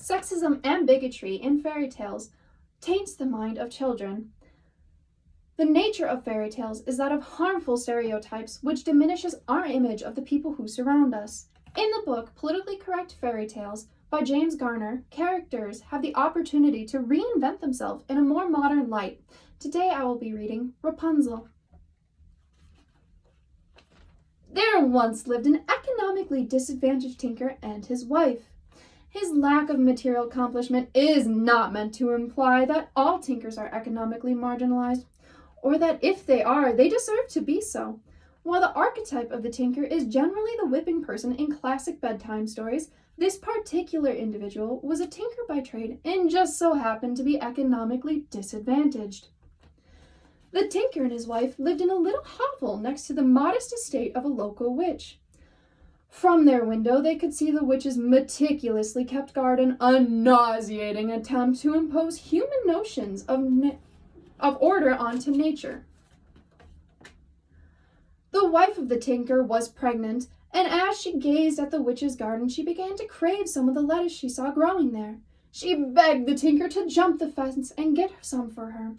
Sexism and bigotry in fairy tales taints the mind of children. The nature of fairy tales is that of harmful stereotypes, which diminishes our image of the people who surround us. In the book Politically Correct Fairy Tales by James Garner, characters have the opportunity to reinvent themselves in a more modern light. Today I will be reading Rapunzel. There once lived an economically disadvantaged tinker and his wife. His lack of material accomplishment is not meant to imply that all tinkers are economically marginalized, or that if they are, they deserve to be so. While the archetype of the tinker is generally the whipping person in classic bedtime stories, this particular individual was a tinker by trade and just so happened to be economically disadvantaged. The tinker and his wife lived in a little hovel next to the modest estate of a local witch. From their window, they could see the witch's meticulously kept garden, a nauseating attempt to impose human notions of order onto nature. The wife of the tinker was pregnant, and as she gazed at the witch's garden, she began to crave some of the lettuce she saw growing there. She begged the tinker to jump the fence and get some for her.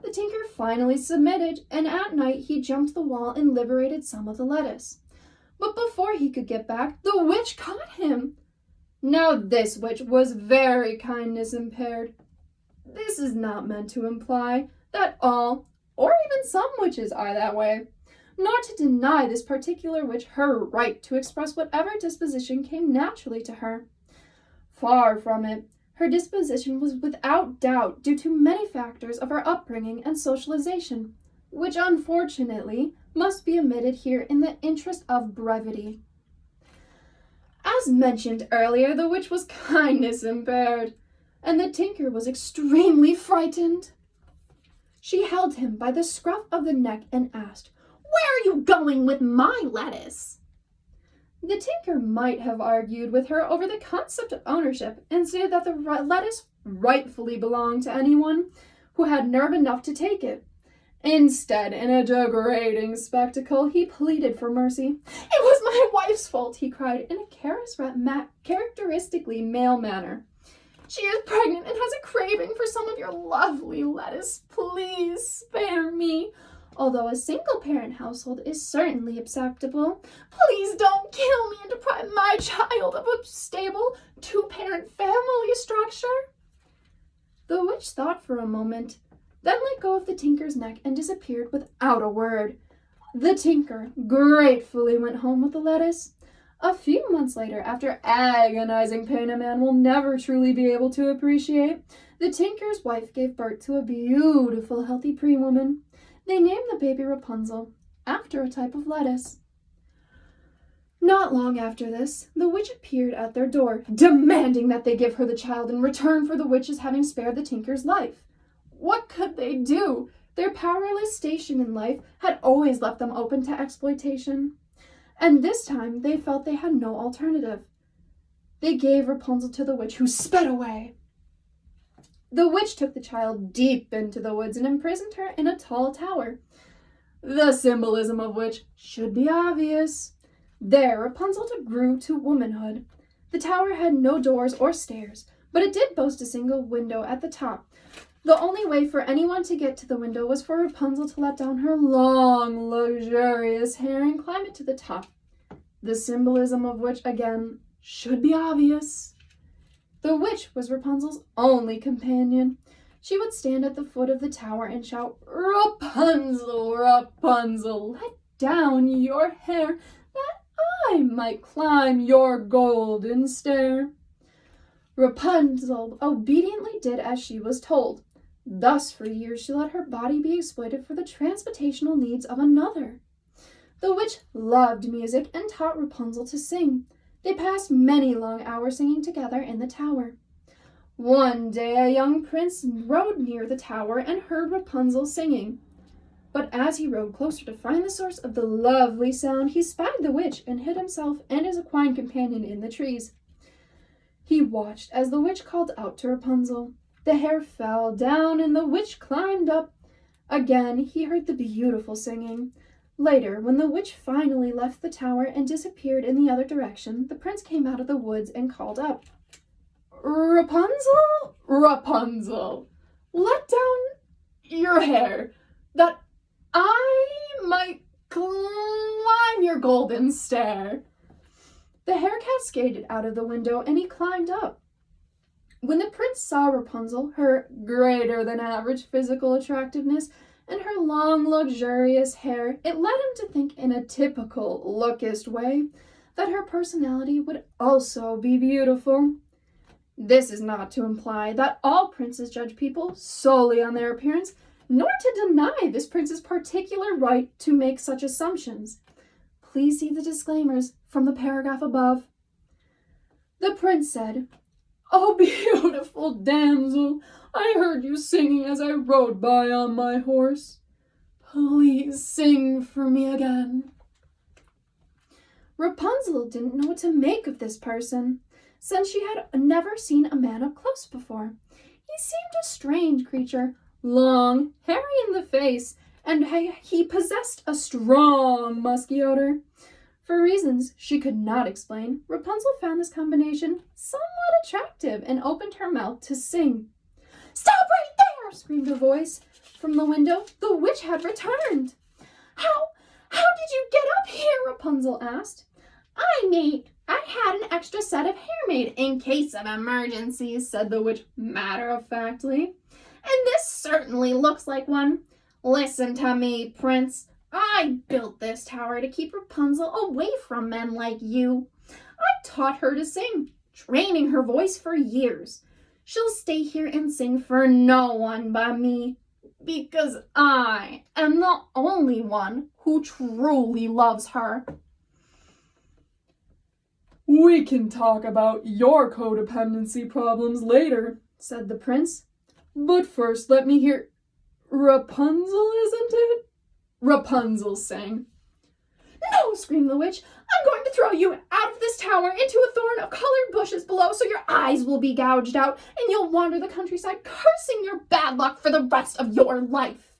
The tinker finally submitted, and at night he jumped the wall and liberated some of the lettuce. But before he could get back, the witch caught him. Now this witch was very kindness impaired. This is not meant to imply that all, or even some witches are that way, nor to deny this particular witch her right to express whatever disposition came naturally to her. Far from it. Her disposition was without doubt due to many factors of her upbringing and socialization, which unfortunately must be omitted here in the interest of brevity. As mentioned earlier, the witch was kindness impaired, and the tinker was extremely frightened. She held him by the scruff of the neck and asked, "Where are you going with my lettuce?" The tinker might have argued with her over the concept of ownership and stated that the lettuce rightfully belonged to anyone who had nerve enough to take it. Instead, in a degrading spectacle, he pleaded for mercy. "It was my wife's fault," he cried in a characteristically male manner. "She is pregnant and has a craving for some of your lovely lettuce. Please spare me. Although a single-parent household is certainly acceptable, please don't kill me and deprive my child of a stable two-parent family structure." The witch thought for a moment, then let go of the tinker's neck and disappeared without a word. The tinker gratefully went home with the lettuce. A few months later, after agonizing pain a man will never truly be able to appreciate, the tinker's wife gave birth to a beautiful, healthy pre-woman. They named the baby Rapunzel, after a type of lettuce. Not long after this, the witch appeared at their door, demanding that they give her the child in return for the witch's having spared the tinker's life. What could they do? Their powerless station in life had always left them open to exploitation, and this time they felt they had no alternative. They gave Rapunzel to the witch, who sped away. The witch took the child deep into the woods and imprisoned her in a tall tower, the symbolism of which should be obvious. There, Rapunzel grew to womanhood. The tower had no doors or stairs, but it did boast a single window at the top. The only way for anyone to get to the window was for Rapunzel to let down her long, luxurious hair and climb it to the top, the symbolism of which, again, should be obvious. The witch was Rapunzel's only companion. She would stand at the foot of the tower and shout, "Rapunzel, Rapunzel, let down your hair, that I might climb your golden stair." Rapunzel obediently did as she was told. Thus, for years, she let her body be exploited for the transportational needs of another. The witch loved music and taught Rapunzel to sing. They passed many long hours singing together in the tower. One day, a young prince rode near the tower and heard Rapunzel singing. But as he rode closer to find the source of the lovely sound, he spied the witch and hid himself and his equine companion in the trees. He watched as the witch called out to Rapunzel. The hair fell down and the witch climbed up. Again, he heard the beautiful singing. Later, when the witch finally left the tower and disappeared in the other direction, the prince came out of the woods and called up, Rapunzel, Rapunzel, let down your hair, that I might climb your golden stair. The hare cascaded out of the window, and he climbed up. When the prince saw Rapunzel, her greater-than-average physical attractiveness, and her long, luxurious hair, it led him to think in a typical lookist way that her personality would also be beautiful. This is not to imply that all princes judge people solely on their appearance, nor to deny this prince's particular right to make such assumptions. Please see the disclaimers from the paragraph above. The prince said, "Oh, beautiful damsel, I heard you singing as I rode by on my horse. Please sing for me again." Rapunzel didn't know what to make of this person, since she had never seen a man up close before. He seemed a strange creature, long, hairy in the face, and he possessed a strong musky odor. For reasons she could not explain, Rapunzel found this combination somewhat attractive and opened her mouth to sing. "Stop right there!" screamed a voice from the window. The witch had returned. How did you get up here?" Rapunzel asked. I had an extra set of hair made in case of emergencies," said the witch matter-of-factly. "And this certainly looks like one. Listen to me, Prince. I built this tower to keep Rapunzel away from men like you. I taught her to sing, training her voice for years. She'll stay here and sing for no one but me, because I am the only one who truly loves her." "We can talk about your codependency problems later," said the prince. "But first let me hear... Rapunzel, isn't it?" Rapunzel sang. "No!" screamed the witch. "I'm going to throw you out of this tower into a thorn of colored bushes below, so your eyes will be gouged out, and you'll wander the countryside cursing your bad luck for the rest of your life."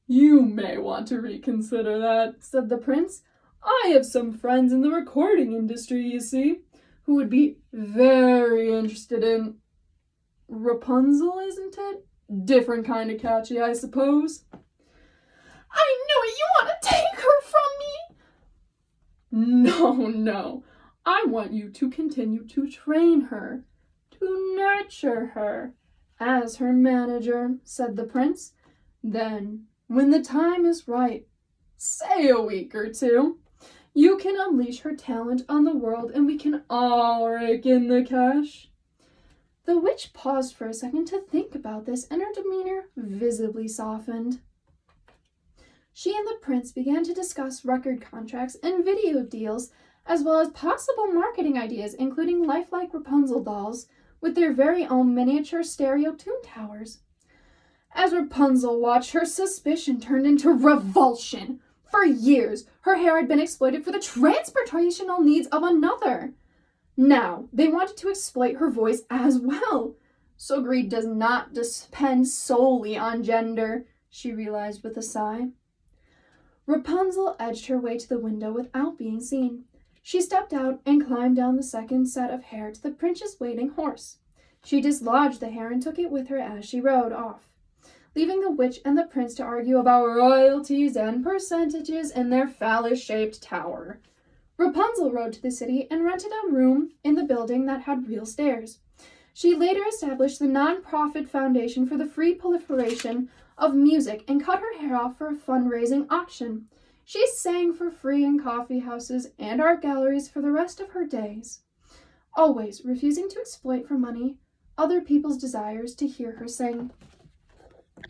"You may want to reconsider that," said the prince. "I have some friends in the recording industry, you see, who would be very interested in... Rapunzel, isn't it? Different kind of catchy, I suppose." "I knew it! You want to take her from me!" No. I want you to continue to train her, to nurture her, as her manager," said the prince. "Then, when the time is right, say a week or two, you can unleash her talent on the world and we can all rake in the cash." The witch paused for a second to think about this, and her demeanor visibly softened. She and the prince began to discuss record contracts and video deals, as well as possible marketing ideas, including lifelike Rapunzel dolls with their very own miniature stereo tune towers. As Rapunzel watched, her suspicion turned into revulsion. For years, her hair had been exploited for the transportational needs of another. Now, they wanted to exploit her voice as well. So greed does not depend solely on gender, she realized with a sigh. Rapunzel edged her way to the window without being seen. She stepped out and climbed down the second set of hair to the prince's waiting horse. She dislodged the hair and took it with her as she rode off, leaving the witch and the prince to argue about royalties and percentages in their phallus-shaped tower. Rapunzel rode to the city and rented a room in the building that had real stairs. She later established the non-profit Foundation for the Free Proliferation of Music and cut her hair off for a fundraising auction. She sang for free in coffee houses and art galleries for the rest of her days, always refusing to exploit for money other people's desires to hear her sing.